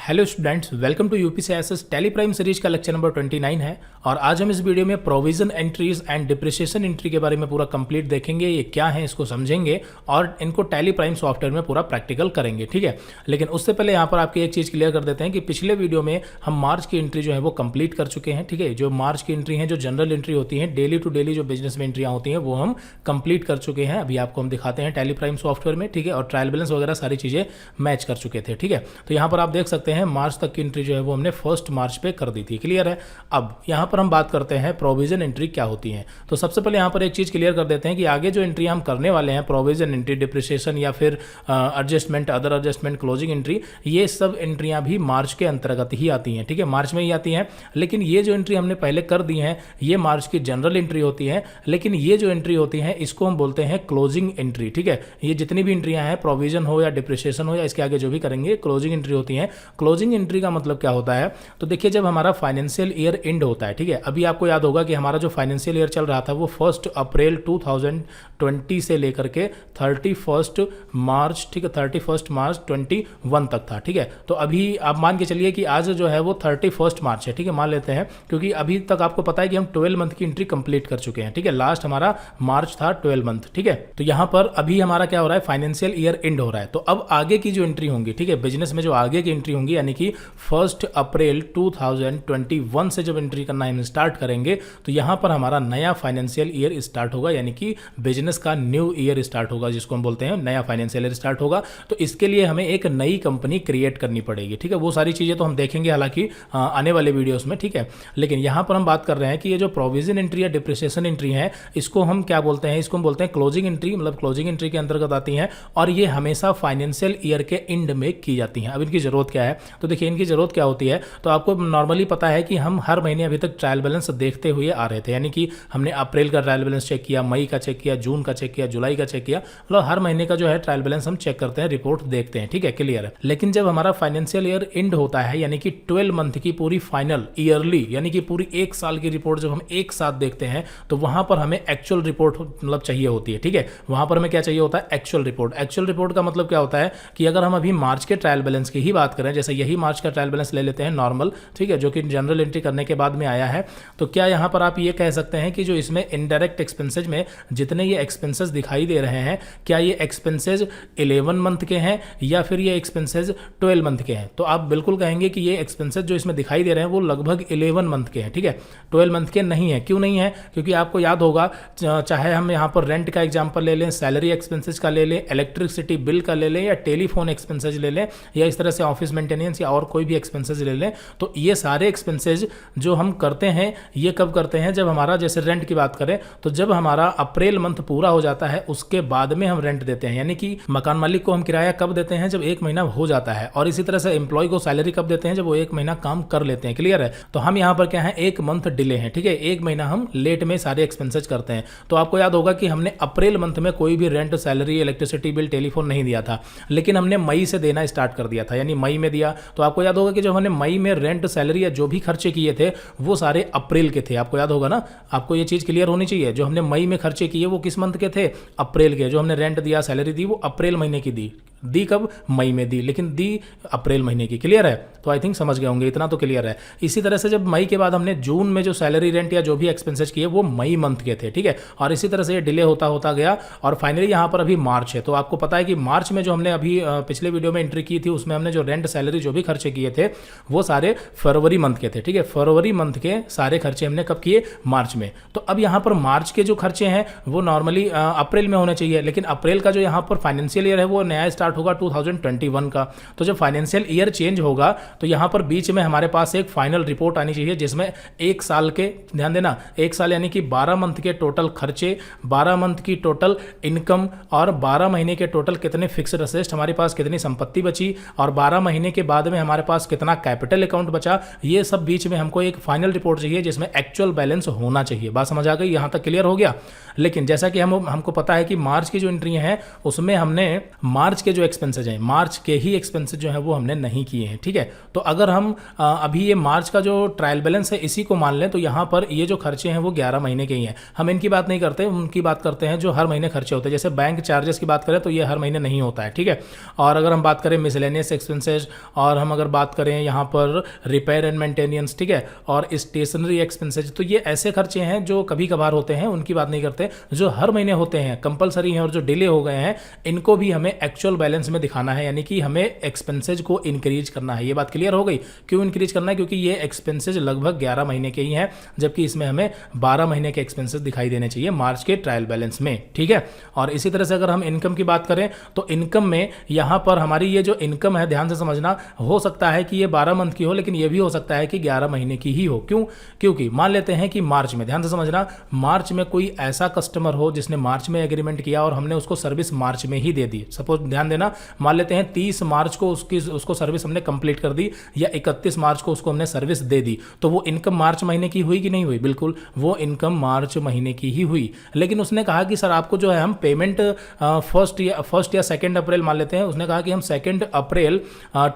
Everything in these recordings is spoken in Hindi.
Hello students, welcome to UPCSS tally prime series का लेक्चर नंबर 29 है। और आज हम इस वीडियो में provision entries and depreciation entry के बारे में पूरा कंप्लीट देखेंगे। ये क्या है इसको समझेंगे और इनको टैली प्राइम सॉफ्टवेयर में पूरा प्रैक्टिकल करेंगे, ठीक है। लेकिन उससे पहले यहाँ पर आपकी एक चीज़ क्लियर कर देते हैं कि पिछले वीडियो में हम मार्च की एंट्री जो है वो कंप्लीट कर चुके हैं, ठीक है। जो मार्च की एंट्री है, जो जनरल एंट्री होती है, डेली टू डेली जो बिजनेस में एंट्रियाँ होती हैं वो हम कंप्लीट कर चुके हैं। अभी आपको हम दिखाते हैं टैली प्राइम सॉफ्टवेयर में, ठीक है। और ट्रायल बैलेंस वगैरह सारी चीज़ें मैच कर चुके थे, ठीक है। तो यहाँ पर आप देख सकते हैं मार्च तक की एंट्री जो है वो हमने 1 मार्च पे कर दी थी, क्लियर है। अब यहाँ पर हम बात करते हैं प्रोविजन एंट्री क्या होती है। तो सबसे पहले यहाँ पर एक चीज़ क्लियर कर देते हैं कि आगे जो एंट्री हम करने वाले हैं, प्रोविजन एंट्री, डिप्रिसिएशन या फिर adjustment, other adjustment, closing entry, ये सब एंट्रियाँ भी मार्च के अंतर्गत ही आती हैं, ठीक है। मार्च में ही आती हैं। लेकिन ये जो एंट्री हमने पहले कर दी है ये मार्च की जनरल एंट्री होती है। लेकिन ये जो एंट्री होती है इसको हम बोलते हैं क्लोजिंग एंट्री, ठीक है। ये जितनी भी एंट्रियाँ हैं, प्रोविजन हो या डिप्रिसिएशन हो या इसके आगे जो भी करेंगे, क्लोजिंग एंट्री होती है। क्लोजिंग एंट्री का मतलब क्या होता है, तो देखिए जब हमारा फाइनेंशियल ईयर एंड होता है, ठीक है। अभी आपको याद होगा कि हमारा जो फाइनेंशियल ईयर चल रहा था वो 1 अप्रैल 2020 से लेकर के 31 मार्च, ठीक है, 31 मार्च 21 तक था, ठीक है। तो अभी आप मान के चलिए कि आज जो है वो 31 मार्च है, ठीक है, मान लेते हैं, क्योंकि अभी तक आपको पता है कि हम 12 मंथ की एंट्री कंप्लीट कर चुके हैं, ठीक है। लास्ट हमारा मार्च था 12 मंथ, ठीक है। तो यहाँ पर अभी हमारा क्या हो रहा है, फाइनेंशियल ईयर एंड हो रहा है। तो अब आगे की जो एंट्री होंगी, ठीक है, बिजनेस में जो आगे की एंट्री होंगी, यानी कि 1 अप्रैल 2021 से जब एंट्री करना हम स्टार्ट करेंगे तो यहाँ पर हमारा नया फाइनेंशियल ईयर स्टार्ट होगा, यानी कि बिजनेस का न्यू ईयर स्टार्ट होगा, जिसको हम बोलते हैं नया फाइनेंशियल ईयर स्टार्ट होगा। तो इसके लिए हमें एक नई कंपनी क्रिएट करनी पड़ेगी, ठीक है। वो सारी चीज़ें तो हम देखेंगे हालांकि आने वाले वीडियोस में, ठीक है। लेकिन यहाँ पर हम बात कर रहे हैं कि ये जो प्रोविजन एंट्री या डिप्रिसिएशन एंट्री है, इसको हम क्या बोलते हैं, इसको हम बोलते हैं क्लोजिंग एंट्री, मतलब क्लोजिंग एंट्री के अंतर्गत आती हैं। और ये हमेशा फाइनेंशियल ईयर के एंड में की जाती हैं। अब इनकी जरूरत क्या है, तो देखिए इनकी जरूरत क्या होती है। तो आपको नॉर्मली पता है कि हम हर महीने अभी तक ट्रायल बैलेंस देखते हुए आ रहे थे, यानी कि हमने अप्रैल का ट्रायल बैलेंस चेक किया, मई का चेक किया, जून का चेक किया, जुलाई का चेक किया, मतलब हर महीने का जो है ट्रायल बैलेंस हम चेक करते हैं, रिपोर्ट देखते हैं, ठीक है, क्लियर है। लेकिन जब हमारा फाइनेंशियल ईयर एंड होता है, यानी कि 12 मंथ की पूरी फाइनल ईयरली, यानी कि पूरी एक साल की रिपोर्ट जब हम एक साथ देखते हैं तो वहां पर हमें एक्चुअल रिपोर्ट मतलब चाहिए होती है, ठीक है। वहां पर हमें क्या चाहिए होता है, एक्चुअल रिपोर्ट। एक्चुअल रिपोर्ट का मतलब क्या होता है कि अगर हम अभी मार्च के ट्रायल बैलेंस की ही बात करें, जैसे यही मार्च का ट्रायल बैलेंस ले लेते हैं नॉर्मल, ठीक है, जो कि जनरल एंट्री करने के बाद में आया है, तो क्या यहाँ पर आप ये कह सकते हैं कि जो इसमें इनडायरेक्ट एक्सपेंसेज में जितने ये एक्सपेंसेस दिखाई दे रहे हैं, क्या ये एक्सपेंसेज 11 मंथ के हैं या फिर ये एक्सपेंसेज 12 मंथ के हैं। तो आप बिल्कुल कहेंगे कि ये एक्सपेंसेज जो इसमें दिखाई दे रहे हैं वो लगभग 11 मंथ के हैं, ठीक है, 12 मंथ के नहीं है। क्यों नहीं है, क्योंकि आपको याद होगा, चाहे हम यहाँ पर रेंट का एग्जाम्पल ले लें, सैलरी एक्सपेंसेज का ले लें, इलेक्ट्रिसिटी बिल का ले लें, या टेलीफोन एक्सपेंसेज ले लें, या इस तरह से ऑफिस मेंटेनेंस या और कोई भी एक्सपेंसेज ले लें, तो ये सारे एक्सपेंसेज जो हम करते हैं ये कब करते हैं, जब हमारा, जैसे रेंट की बात करें तो जब हमारा अप्रैल मंथ पूरा हो जाता है उसके बाद में हम रेंट देते हैं, यानी कि मकान मालिक को हम किराया कब देते हैं, जब 1 महीना हो जाता है। और इसी तरह से एम्प्लॉय को सैलरी कब देते हैं, जब वो 1 महीना काम कर लेते हैं, क्लियर है। तो हम यहाँ पर क्या है, 1 मंथ डिले है, ठीक है, 1 महीना हम लेट में सारे एक्सपेंसेज करते हैं। तो आपको याद होगा कि हमने अप्रैल मंथ में कोई भी rent, salary, electricity bill, telephone नहीं दिया था, लेकिन हमने मई से देना स्टार्ट कर दिया था, यानी मई में दिया। तो आपको याद होगा कि जब हमने मई में रेंट, सैलरी या जो भी खर्चे किए थे वो सारे अप्रैल के थे, आपको याद होगा ना। आपको ये चीज़ क्लियर होनी चाहिए, जो हमने मई में खर्चे किए वो किस मंथ के थे, अप्रैल के। जो हमने रेंट दिया, सैलरी दी, वो अप्रैल महीने की दी कब, मई में दी, लेकिन दी अप्रैल महीने की, क्लियर है। तो आई थिंक समझ गए होंगे, इतना तो क्लियर है। इसी तरह से जब मई के बाद हमने जून में जो सैलरी, रेंट या जो भी एक्सपेंसेस किए वो मई मंथ के थे, ठीक है। और इसी तरह से ये डिले होता होता गया और फाइनली यहाँ पर अभी मार्च है। तो आपको पता है कि मार्च में जो हमने अभी पिछले वीडियो में एंट्री की थी उसमें हमने जो रेंट, सैलरी जो भी खर्चे किए थे वो सारे फरवरी मंथ के थे, ठीक है। फरवरी मंथ के सारे खर्चे हमने कब किए, मार्च में। तो अब यहाँ पर मार्च के जो खर्चे हैं वो नॉर्मली अप्रैल में होने चाहिए, लेकिन अप्रैल का जो यहाँ पर फाइनेंशियल ईयर है वो नया स्टार्ट होगा 2021 का। तो जब फाइनेंशियल ईयर चेंज होगा तो यहाँ पर बीच में हमारे पास एक फाइनल रिपोर्ट आनी चाहिए जिसमें 1 साल के, ध्यान देना, 1 साल यानी कि 12 मंथ के टोटल खर्चे, 12 मंथ की टोटल इनकम और 12 महीने के टोटल कितने फिक्स्ड असेट्स हमारे पास, कितनी संपत्ति बची, और 12 महीने के बाद में हमारे पास कितना कैपिटल अकाउंट बचा। ये सब बीच में हमको एक फाइनल रिपोर्ट चाहिए जिसमें एक्चुअल बैलेंस होना चाहिए। बात समझ आ गई, यहाँ तक क्लियर हो गया। लेकिन जैसा कि हमको पता है कि मार्च की जो एंट्री है उसमें हमने मार्च के जो एक्सपेंसेज हैं, मार्च के ही एक्सपेंसेज जो है वो हमने नहीं किए हैं, ठीक है। तो अगर हम अभी ये मार्च का जो ट्रायल बैलेंस है इसी को मान लें तो यहाँ पर ये जो खर्चे हैं वो 11 महीने के ही हैं। हम इनकी बात नहीं करते, उनकी बात करते हैं जो हर महीने खर्चे होते हैं। जैसे बैंक चार्जेस की बात करें तो ये हर महीने नहीं होता है, ठीक है। और अगर हम बात करें मिसलेनियस एक्सपेंसेज, और हम अगर बात करें यहाँ पर रिपेयर एंड मेंटेनेंस, ठीक है, और स्टेशनरी एक्सपेंसेज, तो ये ऐसे खर्चे हैं जो कभी कभार होते हैं, उनकी बात नहीं करते। जो हर महीने होते हैं, कंपलसरी हैं और जो डिले हो गए हैं, इनको भी हमें एक्चुअल बैलेंस में दिखाना है, यानी कि हमें एक्सपेंसेज को इंक्रीज करना है। ये बात क्लियर हो गई? क्यों इंक्रीज करना है? क्योंकि ये एक्सपेंसेज लगभग 11 महीने के ही हैं, जबकि इसमें हमें 12 महीने के एक्सपेंसेस दिखाई देने चाहिए मार्च के ट्रायल बैलेंस में, ठीक है। और इसी तरह से अगर हम इनकम की बात करें तो इनकम में यहाँ पर हमारी ये जो इनकम है, ध्यान से समझना, हो सकता है कि ये 12 मंथ की हो, लेकिन ये भी हो सकता है कि 11 महीने की ही हो। क्यों? क्योंकि मान लेते हैं कि मार्च में, ध्यान से समझना, मार्च में कोई ऐसा कस्टमर हो जिसने मार्च में एग्रीमेंट किया और हमने उसको सर्विस मार्च में ही दे दी। सपोज ध्यान देना, मान लेते हैं 30 मार्च को उसको सर्विस हमने कंप्लीट कर दी, या 31 मार्च को उसको हमने सर्विस दे दी, तो वो इनकम मार्च महीने की हुई कि नहीं हुई? बिल्कुल, वो इनकम मार्च महीने की ही हुई। लेकिन उसने कहा कि सर आपको जो है हम पेमेंट फर्स्ट या सेकेंड अप्रैल मान लेते हैं, उसने कहा कि हम 2 अप्रैल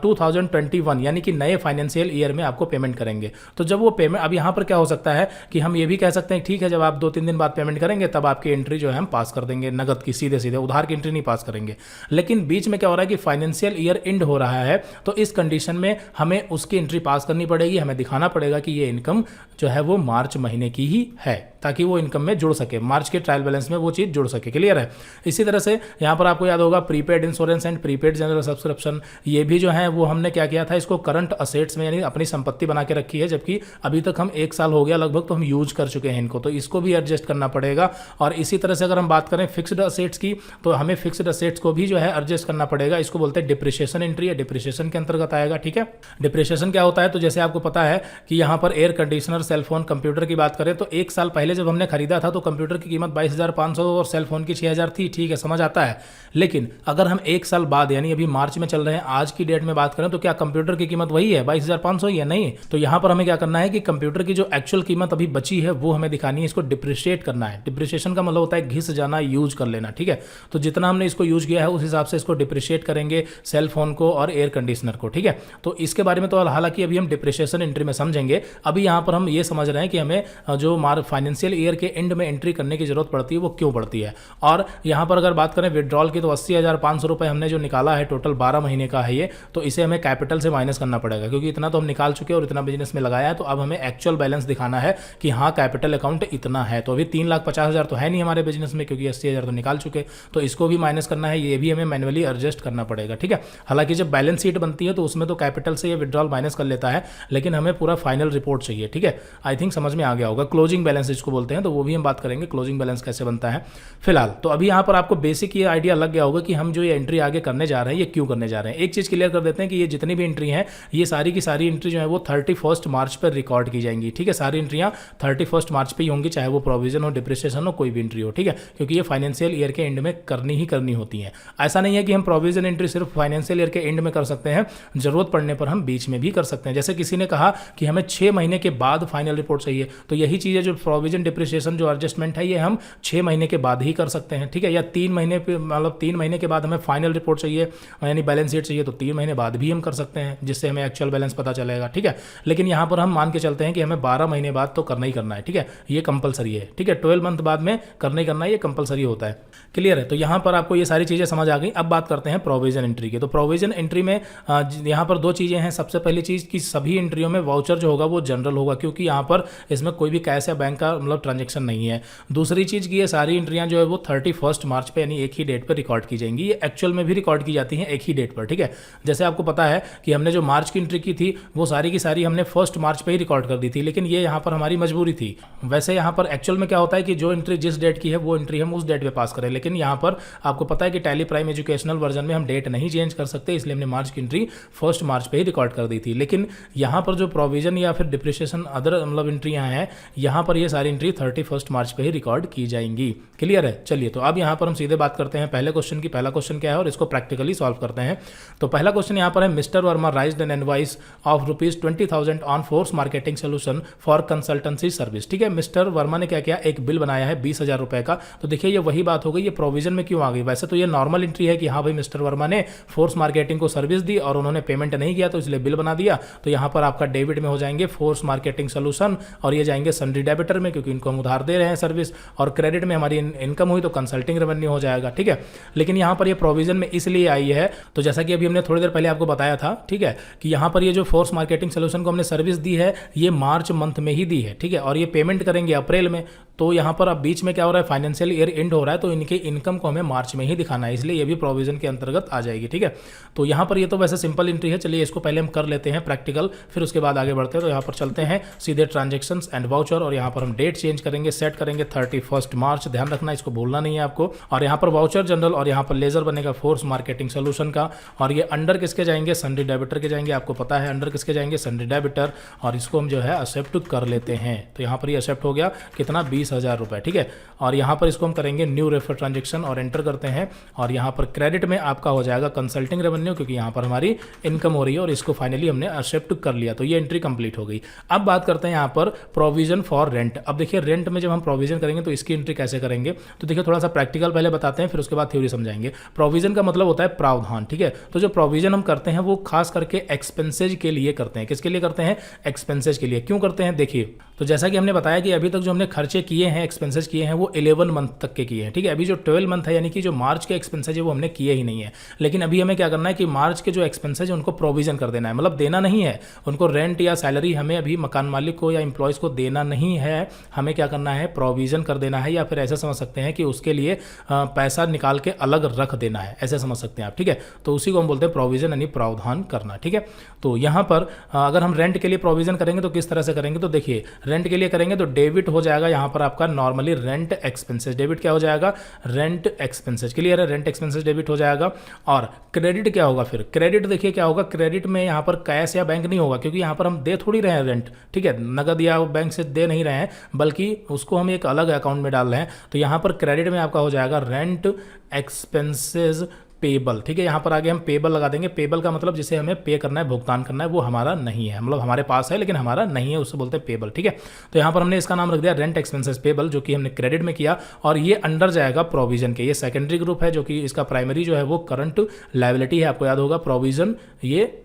2021 यानी कि नए फाइनेंशियल ईयर में आपको पेमेंट करेंगे। तो जब वो पेमेंट, अब यहाँ पर क्या हो सकता है कि हम ये भी कह सकते हैं ठीक है, जब आप 2-3 दिन बाद पेमेंट करेंगे तब आपकी एंट्री जो है हम पास कर देंगे, नगद की, सीधे सीधे उधार की एंट्री नहीं पास करेंगे। लेकिन बीच में क्या हो रहा है कि फाइनेंशियल ईयर एंड हो रहा है, तो इस कंडीशन में हमें उसकी एंट्री पास करनी पड़ेगी, हमें दिखाना पड़ेगा कि ये इनकम जो है वो मार्च महीने की ही है, ताकि वो इनकम में जुड़ सके, मार्च के ट्रायल बैलेंस में वो चीज़ जुड़ सके। क्लियर है? इसी तरह से यहाँ पर आपको याद होगा prepaid insurance and prepaid general subscription, ये भी जो है वो हमने क्या किया था, इसको करंट असेट्स में यानी अपनी संपत्ति बना के रखी है, जबकि अभी तक हम 1 साल हो गया लगभग, तो हम यूज कर चुके हैं इनको, तो इसको भी एडजस्ट करना पड़ेगा। और इसी तरह से अगर हम बात करें फिक्स्ड असेट्स की, तो हमें फिक्स्ड असेट्स को भी जो है एडजस्ट करना पड़ेगा। इसको बोलते हैं डिप्रिसिएशन एंट्री, है डिप्रिसिएशन के अंतर्गत आएगा, ठीक है। डिप्रिसिएशन क्या होता है? तो जैसे आपको पता है कि यहाँ पर एयर कंडीशनर, सेलफोन, कंप्यूटर की बात करें तो 1 साल पहले जब हमने खरीदा था तो कंप्यूटर की कीमत 22,500 और सेलफोन की 6,000 थी, ठीक है, समझ आता है। लेकिन अगर हम 1 साल बाद यानी अभी मार्च में चल रहे हैं, आज की डेट में बात करें तो क्या कंप्यूटर की कीमत वही है, 22,500 ही है? नहीं। तो यहाँ पर हमें क्या करना है कि कंप्यूटर की जो एक्चुअल कीमत अभी बची है वो हमें दिखानी है, इसको डिप्रिशिएट करना है। डिप्रिसिएशन का मतलब होता है घिस जाना, यूज कर लेना, ठीक है। तो जितना हमने इसको यूज किया है उस हिसाब से इसको डिप्रिशिएट करेंगे, सेल फोन को और एयर कंडीशनर को, ठीक है। तो इसके बारे में तो हालांकि अभी हम डिप्रिसिएशन एंट्री में समझेंगे। अभी यहाँ पर हम ये समझ रहे हैं कि हमें जो फाइनेंशियल ईयर के एंड में एंट्री करने की जरूरत पड़ती है वो क्यों पड़ती है। और यहाँ पर अगर बात करें विड्रॉल की, तो 80,500 रुपये हमने जो निकाला है, टोटल 12 महीने का है ये, तो इसे हमें कैपिटल से माइनस करना पड़ेगा, क्योंकि इतना तो हम निकाल चुके हैं और इतना बिजनेस में लगाया है। तो अब हमें एक्चुअल बैलेंस दिखाना है कि हाँ कैपिटल अकाउंट इतना है। तो अभी 3,50,000 तो है नहीं हमारे बिजनेस में, क्योंकि 80,000 तो निकाल चुके, तो इसको भी माइनस करना है, ये भी हमें मैनुअली एडजस्ट करना पड़ेगा, ठीक है। हालांकि जब बैलेंस शीट बनती है तो उसमें तो कैपिटल से ये विड्रॉल माइनस कर लेता है, लेकिन हमें पूरा फाइनल रिपोर्ट चाहिए, ठीक है। आई थिंक समझ में आ गया होगा। क्लोजिंग बैलेंस जिसको बोलते हैं, तो वो भी हम बात करेंगे क्लोजिंग बैलेंस कैसे बनता है। फिलहाल तो अभी यहाँ पर आपको बेसिक ये आइडिया लग गया होगा कि हम जो ये एंट्री आगे करने जा रहे हैं ये क्यों करने जा रहे हैं। एक चीज क्लियर कर देते हैं कि ये जितनी भी एंट्री है, ये सारी की सारी एंट्री जो है वो 31 मार्च पर रिकॉर्ड की जाएंगी, ठीक है। सारी एंट्रियां 31 मार्च पे ही होंगी, चाहे वो प्रोविजन हो, डिप्रिसिएशन हो, कोई भी एंट्री हो, ठीक है, क्योंकि ये फाइनेंशियल ईयर के एंड में करनी ही करनी होती है। ऐसा नहीं है कि हम प्रोविजन एंट्री सिर्फ फाइनेंशियल ईयर के एंड में कर सकते हैं, जरूरत पड़ने पर हम बीच में भी कर सकते हैं। जैसे किसी ने कहा कि हमें 6 महीने के बाद फाइनल रिपोर्ट चाहिए, तो यही चीज़ है जो प्रोविजन डिप्रिसिएशन जो एडजस्टमेंट है ये हम 6 महीने के बाद ही कर सकते हैं, ठीक है। या 3 महीने पे, मतलब 3 महीने के बाद हमें फाइनल रिपोर्ट चाहिए यानी बैलेंस शीट चाहिए, तो 3 महीने बाद भी हम कर सकते हैं, जिससे हमें एक्चुअल बैलेंस पता चलेगा, ठीक है। लेकिन यहाँ पर हम मान के चलते हैं कि हमें 12 महीने बाद तो करना ही करना है, ठीक है, ये कंपलसरी है, ठीक है। 12 मंथ बाद में करना ही करना है, ये कंपलसरी होता है। क्लियर है? तो यहाँ पर आपको ये सारी चीज़ें समझ आ गई। अब बात करते हैं प्रोविजन एंट्री की। तो प्रोविजन एंट्री में यहाँ पर 2 चीज़ें हैं। सबसे पहली चीज़ कि सभी एंट्रियों में वाउचर जो होगा वो जनरल होगा, क्योंकि यहाँ पर इसमें कोई भी कैश या बैंक का मतलब ट्रांजेक्शन नहीं है। दूसरी चीज़ कि ये सारी एंट्रियाँ जो है वो 31 मार्च पे यानी एक ही डेट पर रिकॉर्ड की जाएंगी। ये एक्चुअल में भी रिकॉर्ड की जाती हैं एक ही डेट पर, ठीक है। जैसे आपको पता है कि हमने जो मार्च की एंट्री की थी वो सारी की सारी हमने 1 मार्च पे ही रिकॉर्ड कर दी थी, लेकिन ये यहाँ पर हमारी मजबूरी थी। वैसे यहाँ पर एक्चुअल में क्या होता है कि जो एंट्री जिस डेट की है वो एंट्री हम उस डेट पे पास करें, लेकिन यहाँ पर आपको पता है कि टैली प्राइम एजुकेशनल वर्जन में हम डेट नहीं चेंज कर सकते, इसलिए हमने मार्च की एंट्री 1 मार्च पे ही रिकॉर्ड कर दी थी। लेकिन यहाँ पर जो प्रोविजन या फिर डिप्रिसिएशन अदर मतलब एंट्रियाँ हैं, यहाँ पर ये सारी एंट्री 31 मार्च पे ही रिकॉर्ड की जाएंगी। क्लियर है? चलिए, तो अब यहाँ पर हम सीधे बात करते हैं पहले क्वेश्चन की। पहला क्वेश्चन क्या है और इसको प्रैक्टिकली सॉल्व करते हैं। तो पहला क्वेश्चन यहाँ पर है, mister Verma राइज्ड N invoice of ₹20,000 on force marketing solution for consultancy service. ठीक है, मिस्टर वर्मा ने क्या किया, एक बिल बनाया है 20,000 रुपए का। तो देखिए ये वही बात हो गई, ये प्रोविजन में क्यों आ गई? वैसे तो ये नॉर्मल एंट्री है कि हाँ भाई मिस्टर वर्मा ने फोर्स मार्केटिंग को सर्विस दी और उन्होंने पेमेंट नहीं किया तो इसलिए बिल बना दिया। तो यहाँ पर आपका डेबिट में हो जाएंगे फोर्स मार्केटिंग सोल्यूशन और ये जाएंगे सन्ड्री डेबिटर में, क्योंकि इनको हम उधार दे रहे हैं सर्विस, और क्रेडिट में हमारी इनकम हुई तो कंसल्टिंग रेवेन्यू हो जाएगा। ठीक है, लेकिन यहाँ पर ये प्रोविजन में इसलिए आई है, तो जैसा कि अभी हमने थोड़ी देर पहले आपको बताया था, ठीक है, कि यहाँ पर ये जो फोर्स मार्केटिंग सोल्यूशन को हमने सर्विस दी है ये मार्च मंथ में ही दी है। ठीक है, और ये पेमेंट करेंगे अप्रैल में। तो यहाँ पर अब बीच में क्या हो रहा है, फाइनेंशियल ईयर एंड हो रहा है, तो इनके इनकम को हमें मार्च में ही दिखाना है, इसलिए ये भी प्रोविजन के अंतर्गत आ जाएगी। ठीक है, तो यहाँ पर ये तो वैसे सिंपल एंट्री है। चलिए इसको पहले हम कर लेते हैं प्रैक्टिकल, फिर उसके बाद आगे बढ़ते हैं। तो यहाँ पर चलते हैं सीधे ट्रांजेक्शंस एंड वाउचर, और यहाँ पर हम डेट चेंज करेंगे, सेट करेंगे 31 मार्च, ध्यान रखना इसको भूलना नहीं है आपको। और यहाँ पर वाउचर जनरल और यहाँ पर लेजर बनेगा फोर्स मार्केटिंग सोल्यूशन का, और ये अंडर किसके जाएंगे, सन्ड्री डेबिटर के जाएंगे। आपको पता है अंडर किसके जाएंगे, सन्ड्री डेबिटर, और इसको हम जो है एक्सेप्ट कर लेते हैं। तो यहाँ पर ये एक्सेप्ट हो गया, कितना, 20,000 रुपए। ठीक है, और यहाँ पर इसको हम करेंगे न्यू रेफर ट्रांजेक्शन और एंटर करते हैं, और यहाँ पर क्रेडिट में आपका हो जाएगा कंसल्टिंग रेवेन्यू, क्योंकि यहाँ पर हमारी इनकम हो रही है और इसको फाइनली हमने एक्सेप्ट कर लिया। तो ये एंट्री कंप्लीट हो गई। अब बात करते हैं यहाँ पर प्रोविजन फॉर रेंट। अब देखिए रेंट में जब हम प्रोविजन करेंगे तो इसकी एंट्री कैसे करेंगे, तो देखिए थोड़ा सा प्रैक्टिकल पहले बताते हैं, फिर उसके बाद थ्योरी समझाएंगे। प्रोविजन का मतलब होता है प्रावधान। ठीक है, तो जो प्रोविजन हम करते हैं वो खास करके एक्सपेंसेज के लिए करते हैं। किसके लिए करते हैं, एक्सपेंसेज के लिए। क्यों करते हैं, देखिए, तो जैसा कि हमने बताया कि अभी तक जो हमने खर्चे किए हैं, एक्सपेंसेज किए हैं, वो 11 मंथ तक के किए हैं। ठीक है, अभी जो 12 मंथ है, यानी कि जो मार्च के एक्सपेंसेज है वो हमने किए ही नहीं है। लेकिन अभी हमें क्या करना है कि मार्च के जो एक्सपेंसेज है उनको प्रोविजन कर देना है, मतलब देना नहीं है उनको, रेंट या सैलरी हमें अभी मकान मालिक को या एम्प्लॉयज़ को देना नहीं है, हमें क्या करना है, प्रोविजन कर देना है, या फिर ऐसा समझ सकते हैं कि उसके लिए पैसा निकाल के अलग रख देना है, ऐसे समझ सकते हैं आप। ठीक है, तो उसी को हम बोलते हैं प्रोविजन, यानी प्रावधान करना। ठीक है, तो यहाँ पर अगर हम रेंट के लिए प्रोविजन करेंगे तो किस तरह से करेंगे, तो देखिए रेंट के लिए करेंगे तो डेबिट हो जाएगा यहाँ पर आपका नॉर्मली रेंट एक्सपेंसेस, डेबिट क्या हो जाएगा, रेंट एक्सपेंसेस। क्लियर है, रेंट एक्सपेंसेस डेबिट हो जाएगा। और क्रेडिट क्या होगा, फिर क्रेडिट देखिए क्या होगा, क्रेडिट में यहाँ पर कैश या बैंक नहीं होगा, क्योंकि यहाँ पर हम दे थोड़ी रहे हैं रेंट। ठीक है, नगद या बैंक से दे नहीं रहे हैं, बल्कि उसको हम एक अलग अकाउंट में डाल रहे हैं। तो यहाँ पर क्रेडिट में आपका हो जाएगा रेंट एक्सपेंसेस पेबल। ठीक है, यहाँ पर आगे हम पेबल लगा देंगे। पेबल का मतलब जिसे हमें पे करना है, भुगतान करना है, वो हमारा नहीं है, मतलब हमारे पास है लेकिन हमारा नहीं है, उससे बोलते हैं पेबल। ठीक है, तो यहाँ पर हमने इसका नाम रख दिया रेंट एक्सपेंसेस पेबल, जो कि हमने क्रेडिट में किया, और ये अंडर जाएगा प्रोविजन के। ये सेकेंडरी ग्रुप है, जो कि इसका प्राइमरी जो है वो करंट लायबिलिटी है। आपको याद होगा प्रोविजन, ये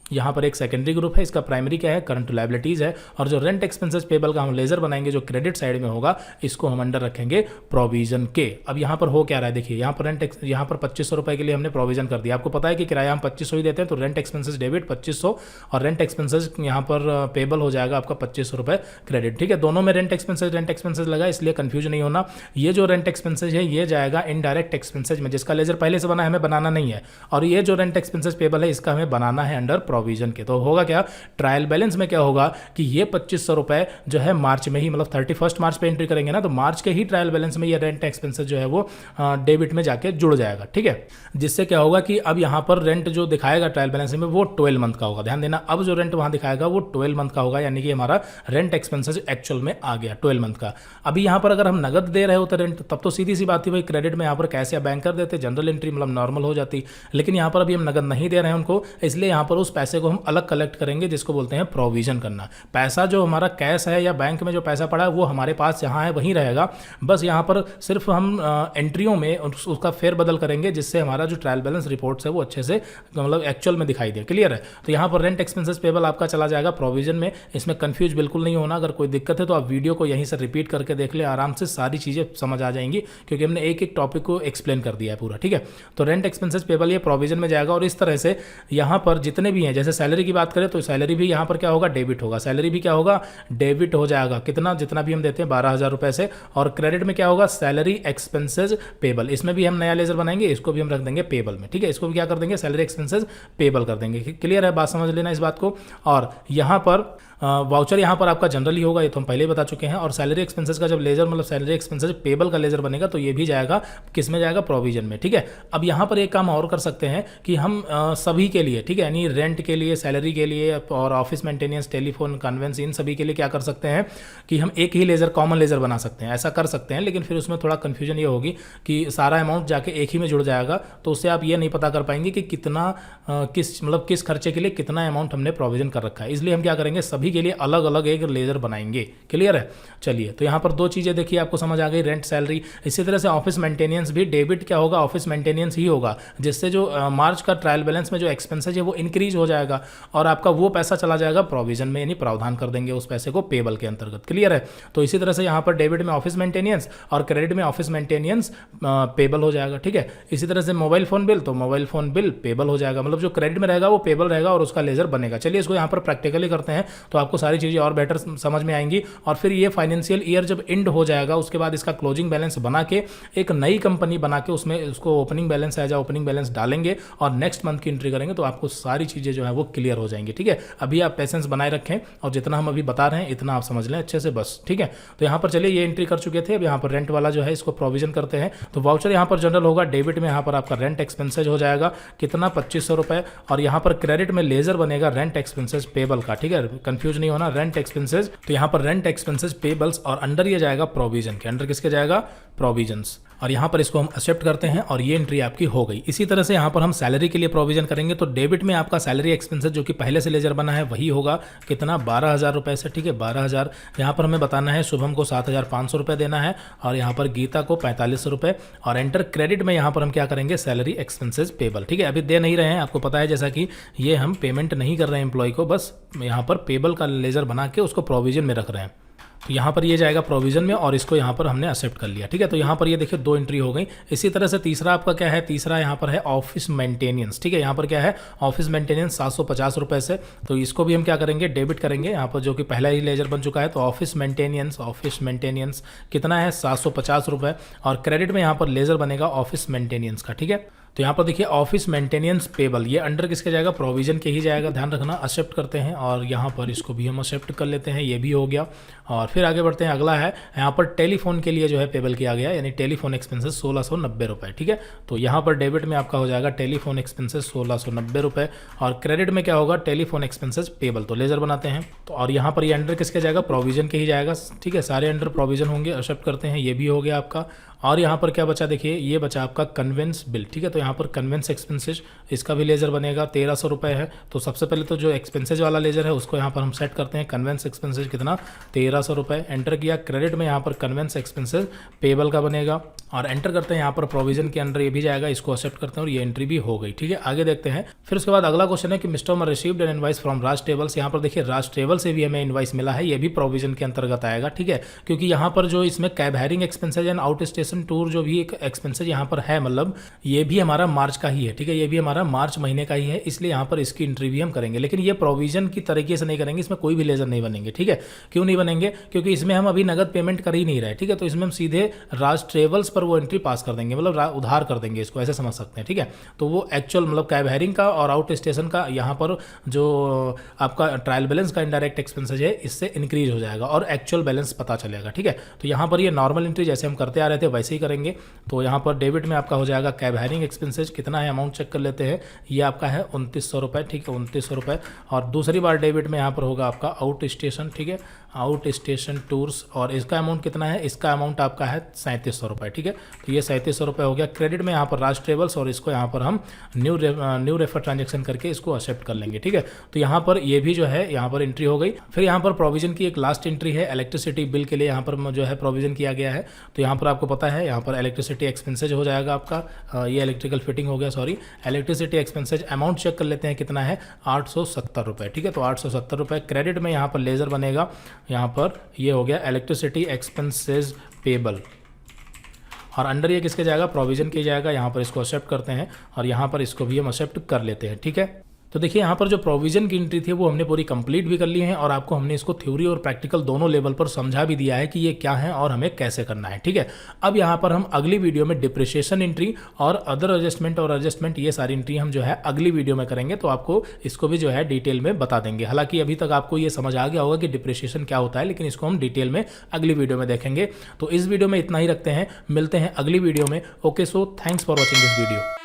यहाँ पर एक सेकेंडरी ग्रुप है, इसका प्राइमरी क्या है, करंट लायबिलिटीज है। और जो रेंट एक्सपेंसेस पेबल का हम लेजर बनाएंगे, जो क्रेडिट साइड में होगा, इसको हम अंडर रखेंगे प्रोविजन के। अब यहाँ पर हो क्या रहा है, देखिए यहाँ पर यहाँ पर 2500 रुपए के लिए हमने प्रोविजन कर दिया। आपको पता है कि किराया हम 2500 ही देते हैं, तो रेंट एक्सपेंसेस डेबिट 2500 और रेंट एक्सपेंसेस यहाँ पर पेबल हो जाएगा आपका 2500 रुपए क्रेडिट। ठीक है, दोनों में रेंट एक्सपेंसेस लगा, इसलिए कंफ्यूज नहीं होना। ये जो रेंट एक्सपेंसेस है ये जाएगा इनडायरेक्ट एक्सपेंसेज में, जिसका लेजर पहले से बना है, हमें बनाना नहीं है। और ये जो रेंट एक्सपेंसेस पेबल है इसका हमें बनाना है अंडर प्रोविजन के। तो होगा क्या, ट्रायल बैलेंस में क्या होगा कि ये 2500 रुपए जो है मार्च में ही, मतलब 31 मार्च पे एंट्री करेंगे ना, तो मार्च के ही ट्रायल बैलेंस में ये रेंट एक्सपेंसेस जो है वो डेबिट में जाके जुड़ जाएगा। ठीक है, जिससे क्या होगा कि अब यहाँ पर रेंट जो दिखाएगा ट्रायल बैलेंस में वो 12 मंथ का होगा। ध्यान देना, अब जो रेंट वहां दिखाएगा वो 12 मंथ का होगा, यानी कि हमारा रेंट एक्सपेंसेस एक्चुअल में आ गया 12 मंथ का। अभी यहाँ पर अगर हम नगद दे रहे होते रेंट, तब तो सीधी सी बात थी भाई, क्रेडिट में यहाँ पर कैश या बैंक कर देते, जनरल एंट्री मतलब नॉर्मल हो जाती। लेकिन यहाँ पर अभी हम नगद नहीं दे रहे हैं उनको, इसलिए यहाँ पर उस पैसे को हम अलग कलेक्ट करेंगे, जिसको बोलते हैं प्रोविजन करना। पैसा जो हमारा कैश है या बैंक में जो पैसा पड़ा है वो हमारे पास जहाँ है वहीं रहेगा, बस यहाँ पर सिर्फ हम एंट्रियों में उसका फेरबदल करेंगे, जिससे हमारा जो ट्रायल बैलेंस रिपोर्ट्स है वो अच्छे से मतलब एक्चुअल में दिखाई दे। क्लियर है, तो यहाँ पर रेंट एक्सपेंसेस पेबल आपका चला जाएगा प्रोविजन में। इसमें कंफ्यूज बिल्कुल नहीं होना, अगर कोई दिक्कत है तो आप वीडियो को यहीं से रिपीट करके देख ले, आराम से सारी चीज़ें समझ आ जाएंगी, क्योंकि हमने एक एक टॉपिक को एक्सप्लेन कर दिया है पूरा। ठीक है, तो रेंट एक्सपेंसेस पेबल ये प्रोविजन में जाएगा, और इस तरह से यहाँ पर जितने भी हैं, जैसे सैलरी की बात करें तो सैलरी भी यहाँ पर क्या होगा, डेबिट होगा। सैलरी भी क्या होगा, डेबिट हो जाएगा। कितना, जितना भी हम देते हैं 12,000 रुपए से। और क्रेडिट में क्या होगा, सैलरी एक्सपेंसेस पेबल। इसमें भी हम नया लेजर बनाएंगे, इसको भी हम रख देंगे पेबल में। ठीक है, इसको भी क्या कर देंगे, सैलरी एक्सपेंसेस पेबल कर देंगे। क्लियर है, बात समझ लेना इस बात को। और यहाँ पर वाउचर यहाँ पर आपका जनरली होगा, ये तो हम पहले ही बता चुके हैं। और सैलरी एक्सपेंसेस का जब लेजर मतलब सैलरी एक्सपेंसेस पेबल का लेजर बनेगा तो ये भी जाएगा किस में जाएगा, प्रोविजन में। ठीक है, अब यहाँ पर एक काम और कर सकते हैं कि हम सभी के लिए, ठीक है, यानी रेंट के लिए, सैलरी के लिए और ऑफिस मेंटेनेंस, टेलीफोन, कन्वेंस, इन सभी के लिए क्या कर सकते हैं कि हम एक ही लेज़र, कॉमन लेज़र बना सकते हैं। ऐसा कर सकते हैं, लेकिन फिर उसमें थोड़ा कन्फ्यूजन ये होगी कि सारा अमाउंट जाके एक ही में जुड़ जाएगा, तो उससे आप ये नहीं पता कर पाएंगे कि कितना किस खर्चे के लिए कितना अमाउंट हमने प्रोविजन कर रखा है। इसलिए हम क्या करेंगे, सभी के लिए अलग अलग एक लेज़र बनाएंगे। क्लियर है? चलिए, तो यहाँ पर दो चीज़ें देखिए आपको समझ आ गई, रेंट, सैलरी। इसी तरह से ऑफिस मेंटेनेंस भी डेबिट क्या होगा, ऑफिस मेंटेनेंस ही होगा, जिससे जो मार्च का ट्रायल बैलेंस में जो एक्सपेंसेज है वो इंक्रीज हो जाएगा और आपका वो पैसा चला जाएगा प्रोविजन में, यानी प्रावधान कर देंगे उस पैसे को पेबल के अंतर्गत। क्लियर है? तो इसी तरह से यहाँ पर डेबिट में ऑफिस मेंटेनेंस और क्रेडिट में ऑफिस मेंटेनेंस पेबल हो जाएगा। ठीक है? इसी तरह से मोबाइल फोन बिल, तो मोबाइल फोन बिल पेबल हो जाएगा, मतलब जो क्रेडिट में रहेगा वो पेबल रहेगा और उसका लेजर बनेगा। चलिए इसको यहाँ पर प्रैक्टिकली करते हैं तो आपको सारी चीज़ें और बेटर समझ में आएंगी। और फिर ये फाइनेंशियल ईयर जब एंड हो जाएगा उसके बाद इसका क्लोजिंग बैलेंस बना के एक नई कंपनी बना के उसमें उसको ओपनिंग बैलेंस आएगा, ओपनिंग बैलेंस डालेंगे और नेक्स्ट मंथ की एंट्री करेंगे तो आपको सारी चीज़ें जो है वो क्लियर हो जाएंगी। ठीक है? अभी आप पेशेंस बनाए रखें और जितना हम अभी बता रहे हैं इतना आप समझ लें अच्छे से बस। ठीक है? तो यहाँ पर चलिए ये एंट्री कर चुके थे, अब यहाँ पर रेंट वाला जो है इसको प्रोविजन करते हैं। तो वाउचर यहाँ पर जनरल होगा, डेबिट में यहाँ पर आपका रेंट एक्सपेंसेज हो जाएगा कितना, 2500 रुपये, और यहाँ पर क्रेडिट में लेजर बनेगा रेंट एक्सपेंसेज पेबल का। ठीक है? कंफ्यूज नहीं होना, रेंट एक्सपेंसेज, तो यहाँ पर रेंट एक्सपेंसेज पेबल्स और अंडर ये जाएगा प्रोविजन के, अंडर किसके जाएगा, प्रोविजंस, और यहाँ पर इसको हम एक्सेप्ट करते हैं और ये एंट्री आपकी हो गई। इसी तरह से यहाँ पर हम सैलरी के लिए प्रोविजन करेंगे तो डेबिट में आपका सैलरी एक्सपेंसेस जो कि पहले से लेजर बना है वही होगा कितना, 12,000 रुपये से। ठीक है? 12,000 यहाँ पर हमें बताना है, शुभम को 7,500 रुपये देना है और यहाँ पर गीता को 4500 रुपये, और एंटर क्रेडिट में यहाँ पर हम क्या करेंगे, सैलरी एक्सपेंसेस पेबल। ठीक है? अभी दे नहीं रहे हैं, आपको पता है जैसा कि ये हम पेमेंट नहीं कर रहे हैं एम्प्लॉय को, बस यहाँ पर पेबल का लेजर बना के उसको प्रोविजन में रख रहे हैं। तो यहाँ पर ये जाएगा प्रोविजन में और इसको यहाँ पर हमने एक्सेप्ट कर लिया। ठीक है? तो यहाँ पर ये देखिए दो एंट्री हो गई। इसी तरह से तीसरा आपका क्या है, तीसरा यहाँ पर है ऑफिस मेंटेनेंस। ठीक है? यहाँ पर क्या है, ऑफिस मेंटेनेंस 750 रुपये से, तो इसको भी हम क्या करेंगे, डेबिट करेंगे यहाँ पर, जो कि पहला ही लेजर बन चुका है। तो ऑफिस मेंटेनेंस कितना है, 750 रुपये, और क्रेडिट में यहाँ पर लेजर बनेगा ऑफिस मेंटेनेंस का। ठीक है? तो यहाँ पर देखिए ऑफिस मेंटेनेंस पेबल, ये अंडर किसके जाएगा, प्रोविजन के ही जाएगा, ध्यान रखना। एक्सेप्ट करते हैं और यहाँ पर इसको भी हम एक्सेप्ट कर लेते हैं, ये भी हो गया। और फिर आगे बढ़ते हैं, अगला है यहाँ पर टेलीफोन के लिए जो है पेबल किया गया, यानी टेलीफोन एक्सपेंसेस 1690 रुपये। ठीक है? तो यहाँ पर डेबिट में आपका हो जाएगा टेलीफोन एक्सपेंसेस 1690 रुपये, और क्रेडिट में क्या होगा, टेलीफोन एक्सपेंसेस पेबल, तो लेजर बनाते हैं। तो और यहाँ पर ये अंडर किसके जाएगा, प्रोविजन के ही जाएगा। ठीक है? सारे अंडर प्रोविजन होंगे, एक्सेप्ट करते हैं, ये भी हो गया आपका। और यहाँ पर क्या बचा, देखिए ये बचा आपका कन्वेंस बिल। ठीक है? तो यहाँ पर कन्वेंस एक्सपेंसेज, इसका भी लेजर बनेगा, 1300 रुपये है। तो सबसे पहले तो जो एक्सपेंसेज वाला लेजर है उसको यहाँ पर हम सेट करते हैं, कन्वेंस एक्सपेंसेज कितना, 1300 रुपये, एंटर किया। क्रेडिट में यहाँ पर कन्वेंस एक्सपेंसेज पेबल का बनेगा और एंटर करते हैं, यहाँ पर प्रोविजन के अंडर ये भी जाएगा, इसको एक्सेप्ट करते हैं और ये एंट्री भी हो गई। ठीक है? आगे देखते हैं। फिर उसके बाद अगला क्वेश्चन है कि mister Umar received an invoice from Raj travels. यहाँ पर देखिए राज ट्रेवल से भी हमें इनवाइस मिला है, ये भी प्रोविजन के अंतर्गत आएगा। ठीक है? क्योंकि यहाँ पर जो इसमें cab hiring expenses and out station tour जो भी एक्सपेंसेज यहाँ पर है, मतलब ये भी हमारा मार्च का ही है। ठीक है? ये भी हमारा मार्च महीने का ही है, इसलिए यहाँ पर इसकी एंट्री भी हम करेंगे, लेकिन ये प्रोविजन की तरीके से नहीं करेंगे, इसमें कोई भी लेजर नहीं बनेंगे। ठीक है? क्यों नहीं बनेंगे, क्योंकि इसमें हम अभी नगद पेमेंट कर ही नहीं रहे। ठीक है? तो इसमें हम सीधे राज ट्रेवल्स पर वो एंट्री पास कर देंगे, मतलब उधार कर देंगे, इसको ऐसे समझ सकते हैं। ठीक है? तो वो एक्चुअल मतलब कैब हायरिंग का और आउट स्टेशन का यहाँ पर जो आपका ट्रायल बैलेंस का इनडायरेक्ट एक्सपेंसेज है इससे इंक्रीज हो जाएगा और एक्चुअल बैलेंस पता चलेगा। ठीक है? तो यहाँ पर ये नॉर्मल एंट्री जैसे हम करते आ रहे थे वैसे ही करेंगे। तो यहाँ पर डेबिट में आपका हो जाएगा कैब हायरिंग एक्सपेंसेज, कितना है अमाउंट चेक कर लेते हैं, ये आपका है 2900 रुपये। ठीक है? 2900 रुपये। और दूसरी बार डेबिट में यहाँ पर होगा आपका आउट स्टेशन। ठीक है? आउट स्टेशन टूर्स, और इसका अमाउंट कितना है, इसका अमाउंट आपका है 3700 रुपये। ठीक है? तो ये 3700 रुपये हो गया। क्रेडिट में यहाँ पर राज ट्रेवल्स, और इसको यहाँ पर हम न्यू रेफर ट्रांजेक्शन करके इसको एक्सेप्ट कर लेंगे। ठीक है? तो यहाँ पर ये भी जो है यहाँ पर एंट्री हो गई। फिर यहाँ पर प्रोविजन की एक लास्ट एंट्री है, इलेक्ट्रिसिटी बिल के लिए यहाँ पर जो है प्रोविजन किया गया है। तो यहाँ पर आपको पता है यहाँ पर इलेक्ट्रिसिटी एक्सपेंसेज हो जाएगा आपका, ये इलेक्ट्रिकल फिटिंग हो गया, sorry, electricity expenses amount check कर लेते हैं कितना है, 870 रुपये। ठीक है? तो 870 रुपये। क्रेडिट में यहाँ पर लेजर बनेगा, यहाँ पर ये हो गया इलेक्ट्रिसिटी एक्सपेंसेज पेबल, और अंडर ये किसके जाएगा, प्रोविजन के जाएगा। यहाँ पर इसको एक्सेप्ट करते हैं और यहाँ पर इसको भी हम एक्सेप्ट कर लेते हैं। ठीक है? तो देखिए यहाँ पर जो प्रोविजन की एंट्री थी वो हमने पूरी कंप्लीट भी कर ली है और आपको हमने इसको थ्योरी और प्रैक्टिकल दोनों लेवल पर समझा भी दिया है कि ये क्या है और हमें कैसे करना है। ठीक है? अब यहाँ पर हम अगली वीडियो में डिप्रिसिएशन एंट्री और अदर एडजस्टमेंट ये सारी एंट्री हम जो है अगली वीडियो में करेंगे, तो आपको इसको भी जो है डिटेल में बता देंगे। हालांकि अभी तक आपको ये समझ आ गया होगा कि डिप्रिसिएशन क्या होता है, लेकिन इसको हम डिटेल में अगली वीडियो में देखेंगे। तो इस वीडियो में इतना ही रखते हैं, मिलते हैं अगली वीडियो में। Okay, so thanks for watching this video.